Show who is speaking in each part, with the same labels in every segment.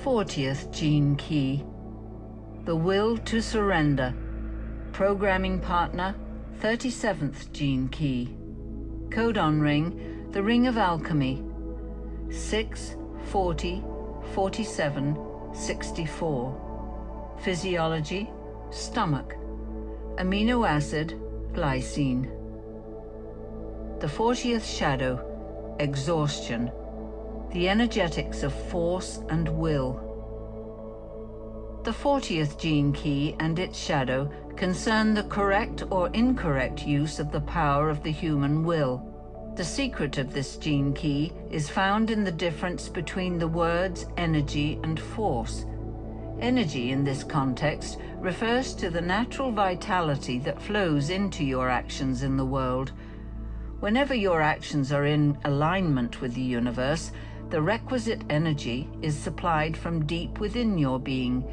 Speaker 1: 40th gene key, the will to surrender. Programming partner, 37th gene key. Codon ring, the ring of alchemy, 6, 40, 47, 64. Physiology, stomach. Amino acid, glycine. The 40th shadow, exhaustion. The energetics of force and will. The 40th gene key and its shadow concern the correct or incorrect use of the power of the human will. The secret of this gene key is found in the difference between the words energy and force. Energy in this context refers to the natural vitality that flows into your actions in the world. Whenever your actions are in alignment with the universe, the requisite energy is supplied from deep within your being.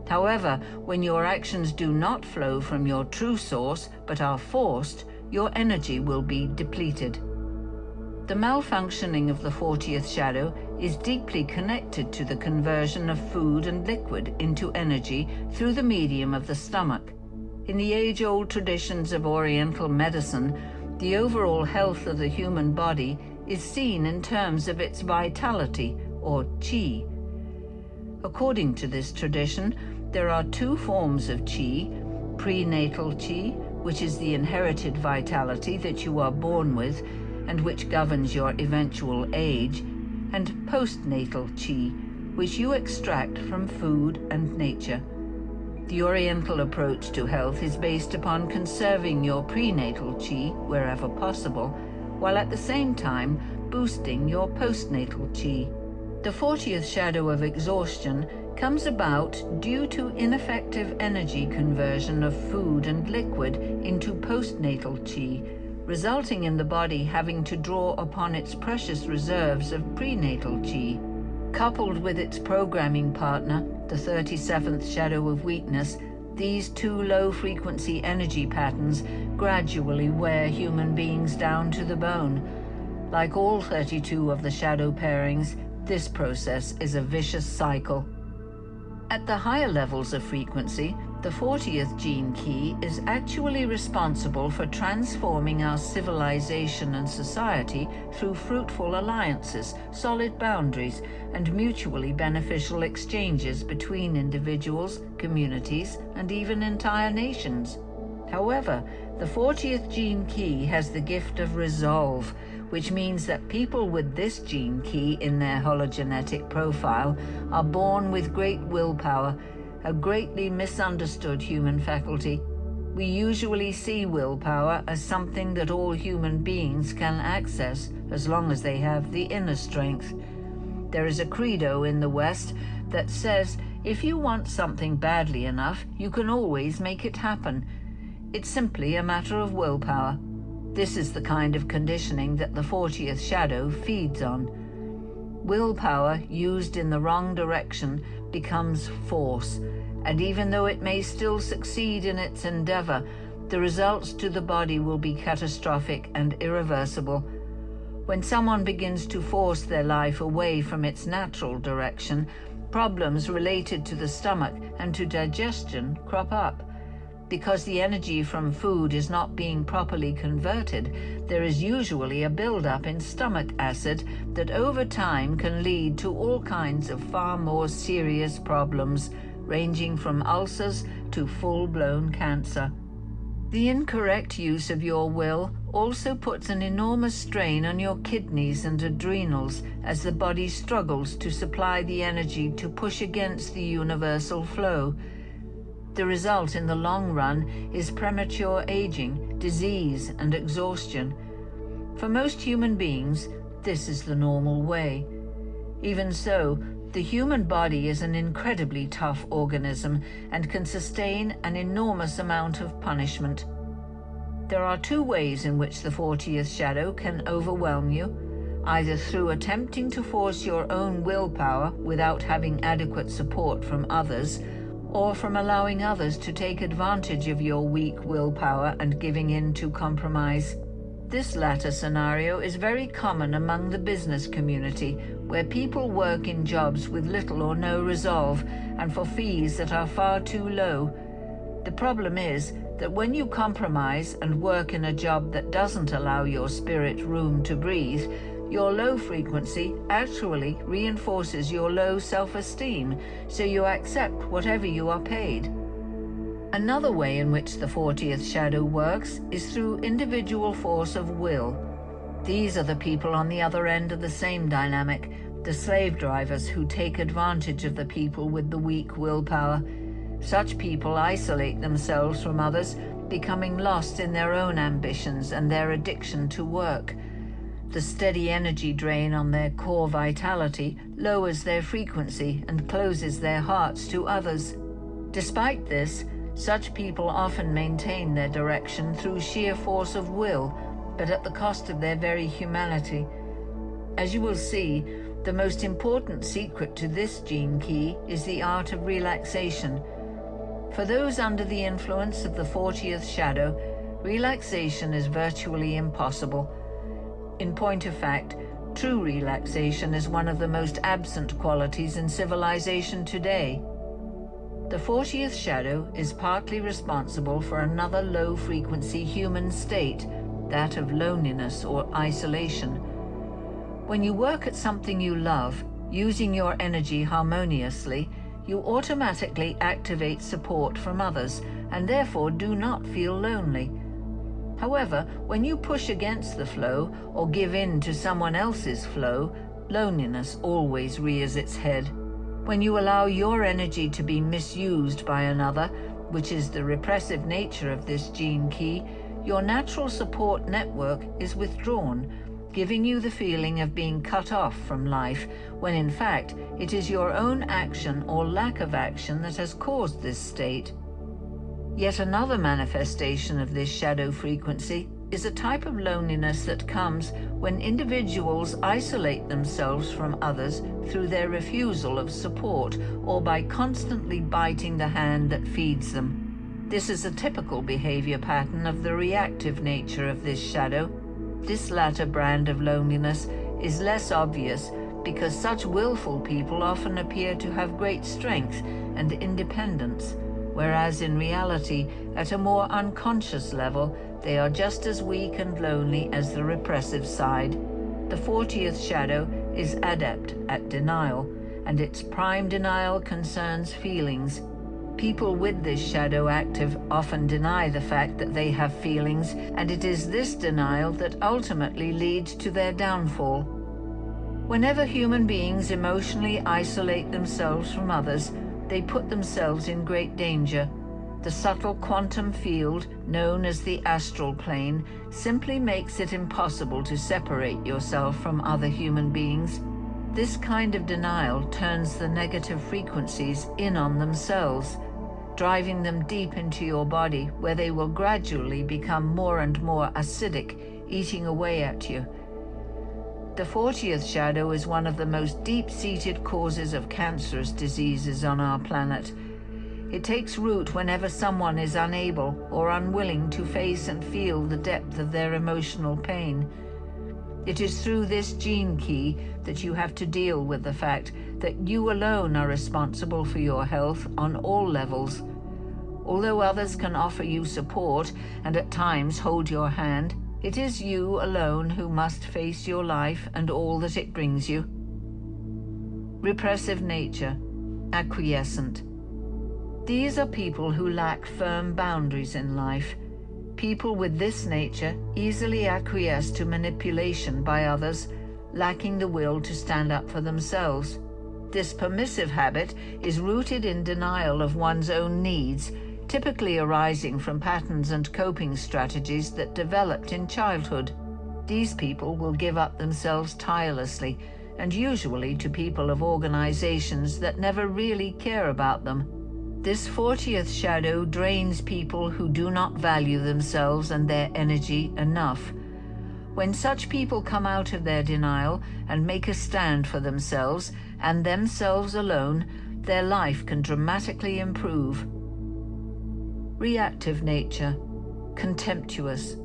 Speaker 1: However, when your actions do not flow from your true source but are forced, your energy will be depleted. The malfunctioning of the 40th shadow is deeply connected to the conversion of food and liquid into energy through the medium of the stomach. In the age-old traditions of Oriental medicine, the overall health of the human body is seen in terms of its vitality, or qi. According to this tradition, there are two forms of qi: prenatal qi, which is the inherited vitality that you are born with and which governs your eventual age, and postnatal qi, which you extract from food and nature. The Oriental approach to health is based upon conserving your prenatal qi wherever possible, while at the same time boosting your postnatal qi. The 40th shadow of exhaustion comes about due to ineffective energy conversion of food and liquid into postnatal qi, resulting in the body having to draw upon its precious reserves of prenatal qi. Coupled with its programming partner, the 37th shadow of weakness, these two low-frequency energy patterns gradually wear human beings down to the bone. Like all 32 of the shadow pairings, this process is a vicious cycle. At the higher levels of frequency, the 40th gene key is actually responsible for transforming our civilization and society through fruitful alliances, solid boundaries, and mutually beneficial exchanges between individuals, communities, and even entire nations. However, the 40th gene key has the gift of resolve, which means that people with this gene key in their hologenetic profile are born with great willpower, a greatly misunderstood human faculty. We usually see willpower as something that all human beings can access as long as they have the inner strength. There is a credo in the West that says, if you want something badly enough, you can always make it happen. It's simply a matter of willpower. This is the kind of conditioning that the 40th shadow feeds on. Willpower used in the wrong direction becomes force, and even though it may still succeed in its endeavor, the results to the body will be catastrophic and irreversible. When someone begins to force their life away from its natural direction, problems related to the stomach and to digestion crop up. Because the energy from food is not being properly converted, there is usually a buildup in stomach acid that over time can lead to all kinds of far more serious problems, ranging from ulcers to full-blown cancer. The incorrect use of your will also puts an enormous strain on your kidneys and adrenals as the body struggles to supply the energy to push against the universal flow. The result in the long run is premature aging, disease, and exhaustion. For most human beings, this is the normal way. Even so, the human body is an incredibly tough organism and can sustain an enormous amount of punishment. There are two ways in which the 40th shadow can overwhelm you, either through attempting to force your own willpower without having adequate support from others, or from allowing others to take advantage of your weak willpower and giving in to compromise. This latter scenario is very common among the business community, where people work in jobs with little or no resolve and for fees that are far too low. The problem is that when you compromise and work in a job that doesn't allow your spirit room to breathe, your low frequency actually reinforces your low self-esteem, so you accept whatever you are paid. Another way in which the 40th shadow works is through individual force of will. These are the people on the other end of the same dynamic, the slave drivers who take advantage of the people with the weak willpower. Such people isolate themselves from others, becoming lost in their own ambitions and their addiction to work. The steady energy drain on their core vitality lowers their frequency and closes their hearts to others. Despite this, such people often maintain their direction through sheer force of will, but at the cost of their very humanity. As you will see, the most important secret to this gene key is the art of relaxation. For those under the influence of the 40th shadow, relaxation is virtually impossible. In point of fact, true relaxation is one of the most absent qualities in civilization today. The 40th shadow is partly responsible for another low-frequency human state, that of loneliness or isolation. When you work at something you love, using your energy harmoniously, you automatically activate support from others and therefore do not feel lonely. However, when you push against the flow or give in to someone else's flow, loneliness always rears its head. When you allow your energy to be misused by another, which is the repressive nature of this gene key, your natural support network is withdrawn, giving you the feeling of being cut off from life, when in fact it is your own action or lack of action that has caused this state. Yet another manifestation of this shadow frequency is a type of loneliness that comes when individuals isolate themselves from others through their refusal of support or by constantly biting the hand that feeds them. This is a typical behavior pattern of the reactive nature of this shadow. This latter brand of loneliness is less obvious because such willful people often appear to have great strength and independence, whereas in reality, at a more unconscious level, they are just as weak and lonely as the repressive side. The 40th shadow is adept at denial, and its prime denial concerns feelings. People with this shadow active often deny the fact that they have feelings, and it is this denial that ultimately leads to their downfall. Whenever human beings emotionally isolate themselves from others, they put themselves in great danger. The subtle quantum field, known as the astral plane, simply makes it impossible to separate yourself from other human beings. This kind of denial turns the negative frequencies in on themselves, driving them deep into your body, where they will gradually become more and more acidic, eating away at you. The 40th shadow is one of the most deep-seated causes of cancerous diseases on our planet. It takes root whenever someone is unable or unwilling to face and feel the depth of their emotional pain. It is through this gene key that you have to deal with the fact that you alone are responsible for your health on all levels. Although others can offer you support and at times hold your hand, it is you alone who must face your life and all that it brings you. Repressive nature, acquiescent. These are people who lack firm boundaries in life. People with this nature easily acquiesce to manipulation by others, lacking the will to stand up for themselves. This permissive habit is rooted in denial of one's own needs, typically arising from patterns and coping strategies that developed in childhood. These people will give up themselves tirelessly, and usually to people of organizations that never really care about them. This 40th shadow drains people who do not value themselves and their energy enough. When such people come out of their denial and make a stand for themselves and themselves alone, their life can dramatically improve. Reactive nature, contemptuous.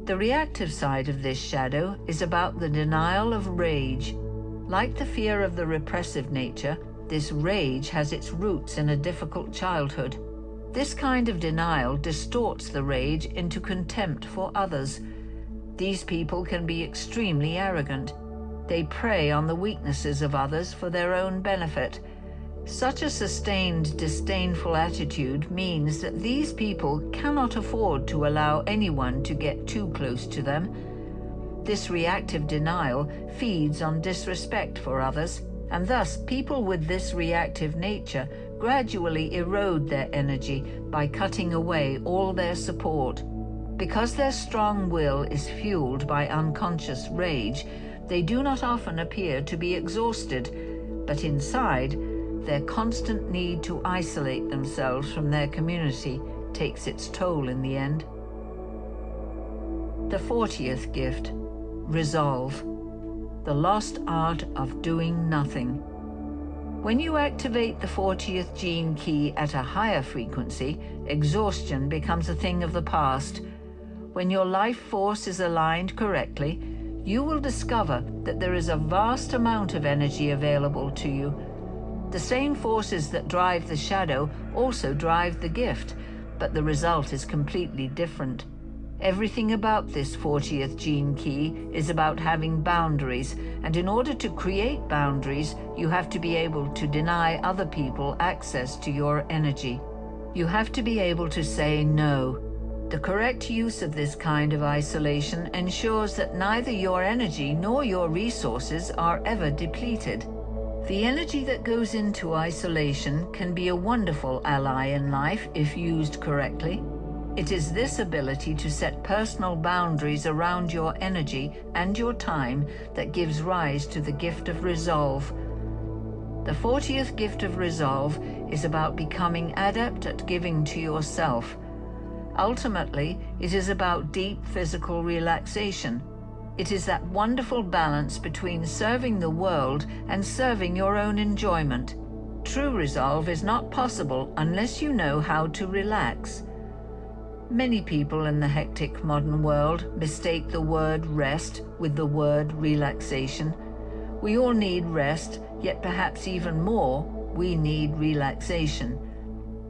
Speaker 1: The reactive side of this shadow is about the denial of rage. Like the fear of the repressive nature, this rage has its roots in a difficult childhood. This kind of denial distorts the rage into contempt for others. These people can be extremely arrogant. They prey on the weaknesses of others for their own benefit. Such a sustained, disdainful attitude means that these people cannot afford to allow anyone to get too close to them. This reactive denial feeds on disrespect for others, and thus people with this reactive nature gradually erode their energy by cutting away all their support. Because their strong will is fueled by unconscious rage, they do not often appear to be exhausted, but inside, their constant need to isolate themselves from their community takes its toll in the end. The 40th gift, resolve, the lost art of doing nothing. When you activate the 40th gene key at a higher frequency, exhaustion becomes a thing of the past. When your life force is aligned correctly, you will discover that there is a vast amount of energy available to you. The same forces that drive the shadow also drive the gift, but the result is completely different. Everything about this 40th gene key is about having boundaries, and in order to create boundaries, you have to be able to deny other people access to your energy. You have to be able to say no. The correct use of this kind of isolation ensures that neither your energy nor your resources are ever depleted. The energy that goes into isolation can be a wonderful ally in life if used correctly. It is this ability to set personal boundaries around your energy and your time that gives rise to the gift of resolve. The 40th gift of resolve is about becoming adept at giving to yourself. Ultimately, it is about deep physical relaxation. It is that wonderful balance between serving the world and serving your own enjoyment. True resolve is not possible unless you know how to relax. Many people in the hectic modern world mistake the word rest with the word relaxation. We all need rest, yet perhaps even more, we need relaxation.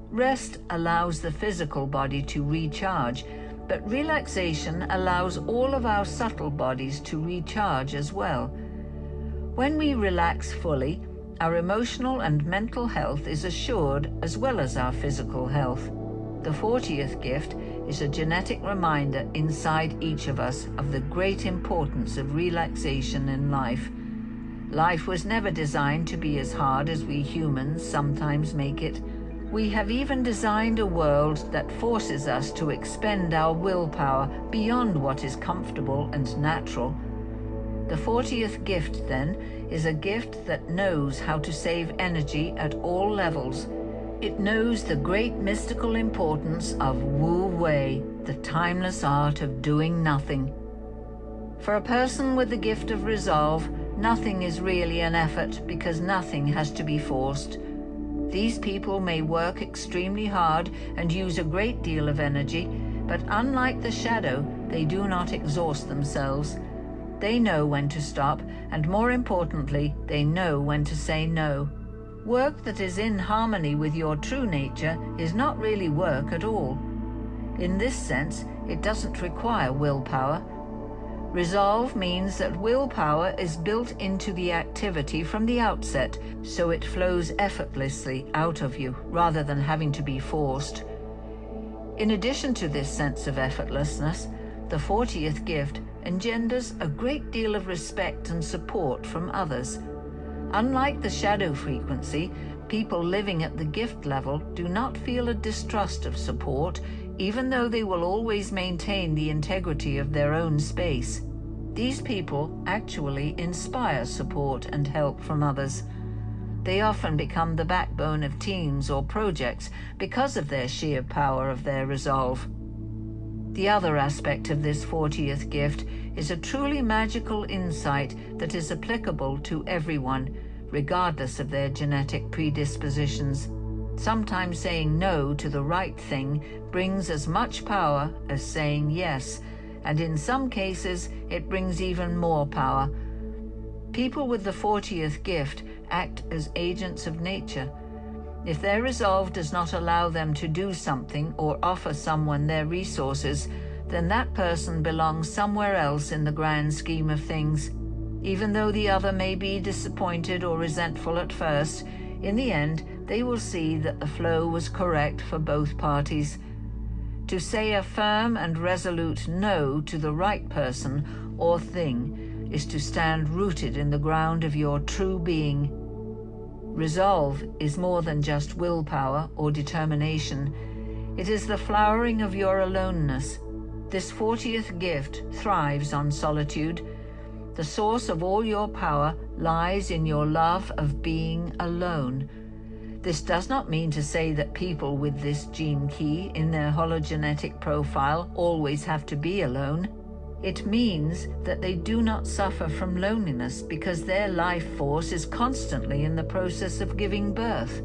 Speaker 1: Rest allows the physical body to recharge, but relaxation allows all of our subtle bodies to recharge as well. When we relax fully, our emotional and mental health is assured as well as our physical health. The 40th gift is a genetic reminder inside each of us of the great importance of relaxation in life. Life was never designed to be as hard as we humans sometimes make it. We have even designed a world that forces us to expend our willpower beyond what is comfortable and natural. The 40th gift, then, is a gift that knows how to save energy at all levels. It knows the great mystical importance of Wu Wei, the timeless art of doing nothing. For a person with the gift of resolve, nothing is really an effort because nothing has to be forced. These people may work extremely hard and use a great deal of energy, but unlike the shadow, they do not exhaust themselves. They know when to stop, and more importantly, they know when to say no. Work that is in harmony with your true nature is not really work at all. In this sense, it doesn't require willpower. Resolve means that willpower is built into the activity from the outset, so it flows effortlessly out of you, rather than having to be forced. In addition to this sense of effortlessness, the 40th gift engenders a great deal of respect and support from others. Unlike the shadow frequency, people living at the gift level do not feel a distrust of support, even though they will always maintain the integrity of their own space. These people actually inspire support and help from others. They often become the backbone of teams or projects because of their sheer power of their resolve. The other aspect of this 40th gift is a truly magical insight that is applicable to everyone, regardless of their genetic predispositions. Sometimes saying no to the right thing brings as much power as saying yes, and in some cases it brings even more power. People with the 40th gift act as agents of nature. If their resolve does not allow them to do something or offer someone their resources, then that person belongs somewhere else in the grand scheme of things. Even though the other may be disappointed or resentful at first, in the end they will see that the flow was correct for both parties. To say a firm and resolute no to the right person or thing is to stand rooted in the ground of your true being. Resolve is more than just willpower or determination. It is the flowering of your aloneness. This 40th gift thrives on solitude. The source of all your power lies in your love of being alone. This does not mean to say that people with this gene key in their hologenetic profile always have to be alone. It means that they do not suffer from loneliness because their life force is constantly in the process of giving birth.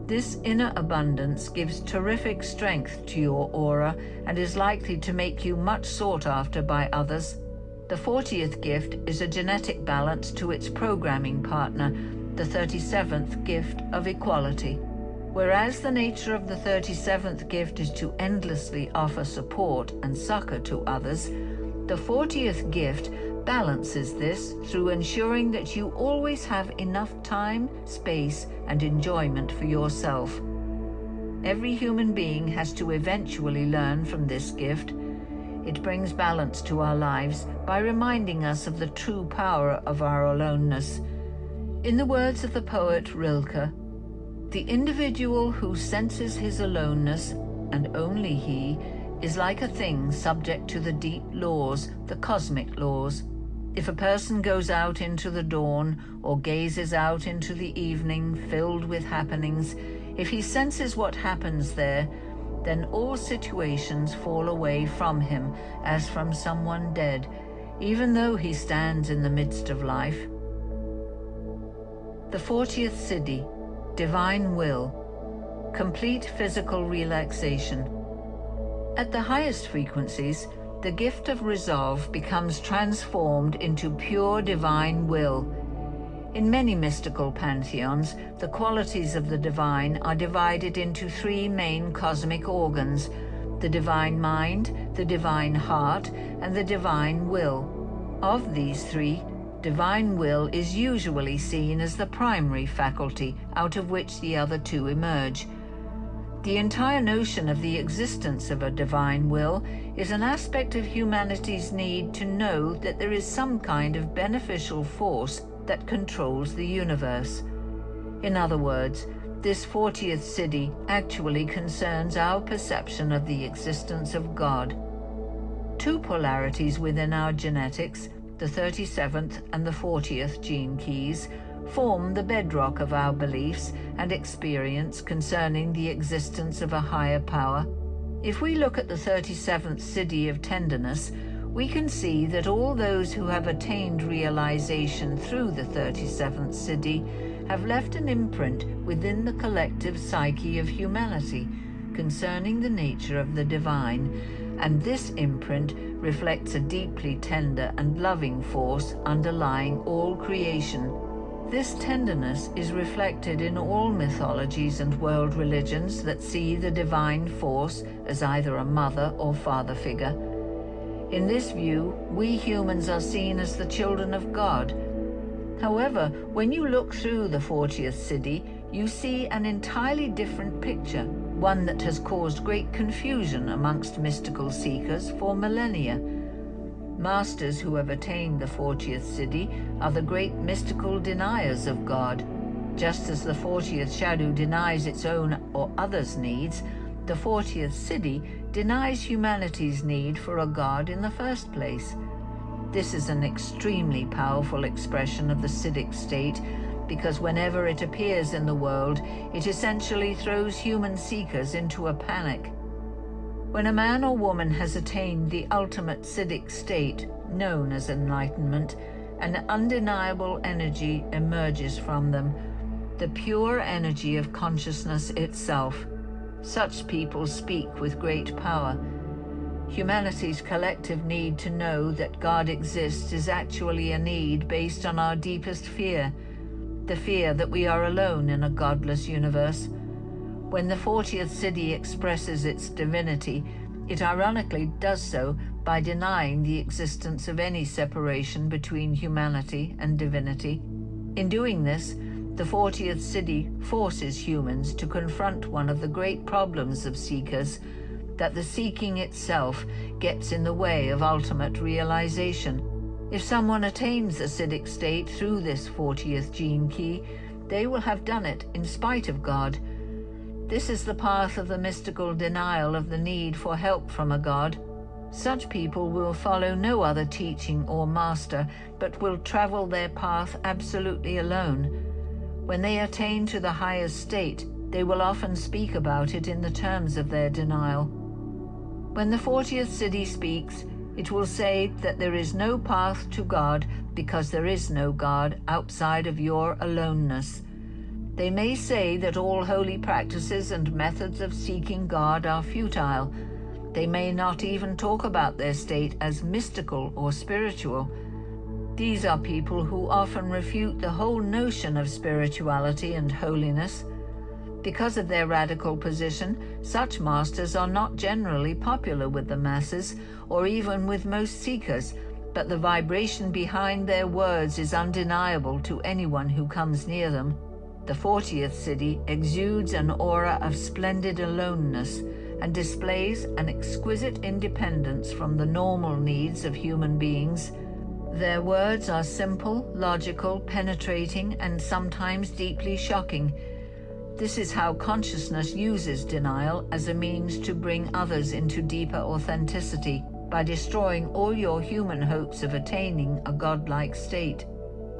Speaker 1: This inner abundance gives terrific strength to your aura and is likely to make you much sought after by others. The 40th gift is a genetic balance to its programming partner, the 37th gift of equality. Whereas the nature of the 37th gift is to endlessly offer support and succor to others, the 40th gift balances this through ensuring that you always have enough time, space, and enjoyment for yourself. Every human being has to eventually learn from this gift. It brings balance to our lives by reminding us of the true power of our aloneness. In the words of the poet Rilke, the individual who senses his aloneness, and only he, is like a thing subject to the deep laws, the cosmic laws. If a person goes out into the dawn or gazes out into the evening filled with happenings, if he senses what happens there, then all situations fall away from him as from someone dead, even though he stands in the midst of life. The 40th siddhi, divine will, complete physical relaxation. At the highest frequencies, the gift of resolve becomes transformed into pure divine will. In many mystical pantheons, the qualities of the divine are divided into three main cosmic organs: the divine mind, the divine heart, and the divine will. Of these three, divine will is usually seen as the primary faculty out of which the other two emerge. The entire notion of the existence of a divine will is an aspect of humanity's need to know that there is some kind of beneficial force that controls the universe. In other words, this 40th siddhi actually concerns our perception of the existence of God. Two polarities within our genetics, the 37th and the 40th gene keys, form the bedrock of our beliefs and experience concerning the existence of a higher power. If we look at the 37th siddhi of tenderness, we can see that all those who have attained realization through the 37th siddhi have left an imprint within the collective psyche of humanity concerning the nature of the divine, and this imprint reflects a deeply tender and loving force underlying all creation. This tenderness is reflected in all mythologies and world religions that see the divine force as either a mother or father figure. In this view, we humans are seen as the children of God. However, when you look through the 40th siddhi, you see an entirely different picture, one that has caused great confusion amongst mystical seekers for millennia. Masters who have attained the 40th siddhi are the great mystical deniers of God. Just as the 40th shadow denies its own or others' needs, the 40th siddhi denies humanity's need for a God in the first place. This is an extremely powerful expression of the siddhic state, because whenever it appears in the world, it essentially throws human seekers into a panic. When a man or woman has attained the ultimate siddhic state, known as enlightenment, an undeniable energy emerges from them, the pure energy of consciousness itself. Such people speak with great power. Humanity's collective need to know that God exists is actually a need based on our deepest fear, the fear that we are alone in a godless universe. When the 40th siddhi expresses its divinity, it ironically does so by denying the existence of any separation between humanity and divinity. In doing this, the 40th siddhi forces humans to confront one of the great problems of seekers, that the seeking itself gets in the way of ultimate realization. If someone attains the siddhic state through this 40th gene key, they will have done it in spite of God. This is the path of the mystical denial of the need for help from a God. Such people will follow no other teaching or master, but will travel their path absolutely alone. When they attain to the highest state, they will often speak about it in the terms of their denial. When the 40th siddhi speaks, it will say that there is no path to God because there is no God outside of your aloneness. They may say that all holy practices and methods of seeking God are futile. They may not even talk about their state as mystical or spiritual. These are people who often refute the whole notion of spirituality and holiness. Because of their radical position, such masters are not generally popular with the masses or even with most seekers, but the vibration behind their words is undeniable to anyone who comes near them. The 40th siddhi exudes an aura of splendid aloneness and displays an exquisite independence from the normal needs of human beings. Their words are simple, logical, penetrating, and sometimes deeply shocking. This is how consciousness uses denial as a means to bring others into deeper authenticity, by destroying all your human hopes of attaining a godlike state.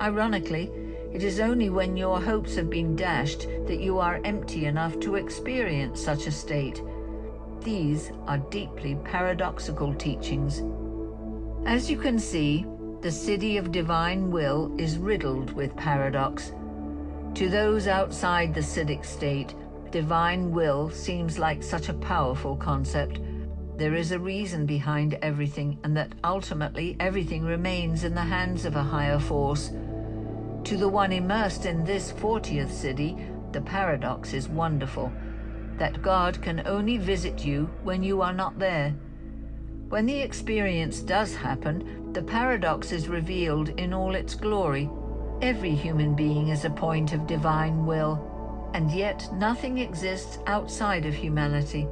Speaker 1: Ironically, it is only when your hopes have been dashed that you are empty enough to experience such a state. These are deeply paradoxical teachings. As you can see, the siddhi of divine will is riddled with paradox. To those outside the siddhic state, divine will seems like such a powerful concept. There is a reason behind everything, and that ultimately everything remains in the hands of a higher force. To the one immersed in this 40th siddhi, the paradox is wonderful, that God can only visit you when you are not there. When the experience does happen, the paradox is revealed in all its glory. Every human being is a point of divine will, and yet nothing exists outside of humanity.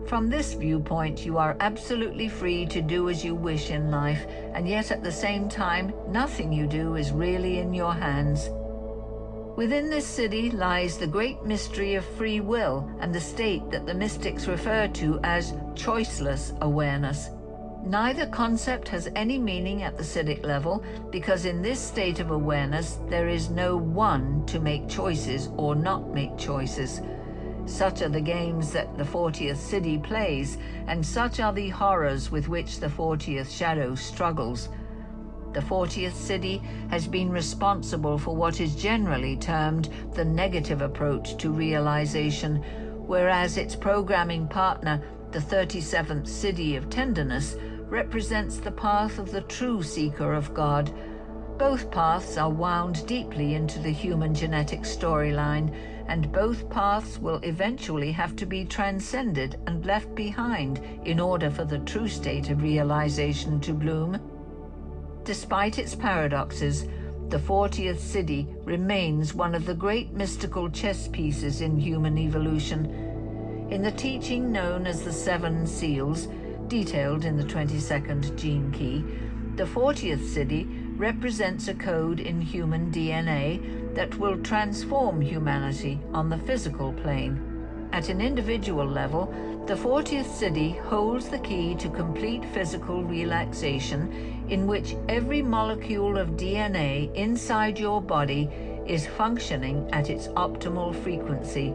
Speaker 1: From this viewpoint, you are absolutely free to do as you wish in life, and yet at the same time, nothing you do is really in your hands. Within this siddhi lies the great mystery of free will and the state that the mystics refer to as choiceless awareness. Neither concept has any meaning at the siddhic level, because in this state of awareness there is no one to make choices or not make choices. Such are the games that the 40th siddhi plays, and such are the horrors with which the 40th shadow struggles. The 40th siddhi has been responsible for what is generally termed the negative approach to realization, whereas its programming partner, the 37th siddhi of tenderness, represents the path of the true seeker of God. Both paths are wound deeply into the human genetic storyline, and both paths will eventually have to be transcended and left behind in order for the true state of realization to bloom. Despite its paradoxes, the 40th siddhi remains one of the great mystical chess pieces in human evolution. In the teaching known as the 7 seals, detailed in the 22nd gene key, the 40th siddhi represents a code in human DNA that will transform humanity on the physical plane. At an individual level, the 40th siddhi holds the key to complete physical relaxation, in which every molecule of DNA inside your body is functioning at its optimal frequency.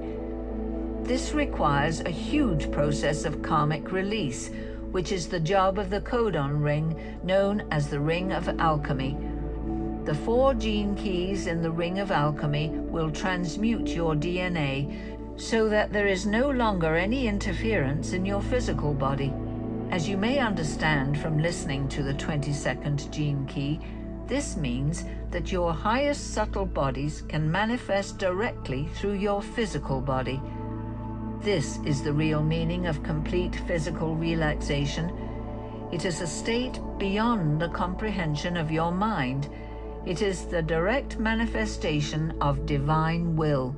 Speaker 1: This requires a huge process of karmic release, which is the job of the codon ring known as the Ring of Alchemy. The 4 gene keys in the Ring of Alchemy will transmute your DNA so that there is no longer any interference in your physical body. As you may understand from listening to the 22nd gene key, this means that your highest subtle bodies can manifest directly through your physical body. This is the real meaning of complete physical relaxation. It is a state beyond the comprehension of your mind. It is the direct manifestation of divine will.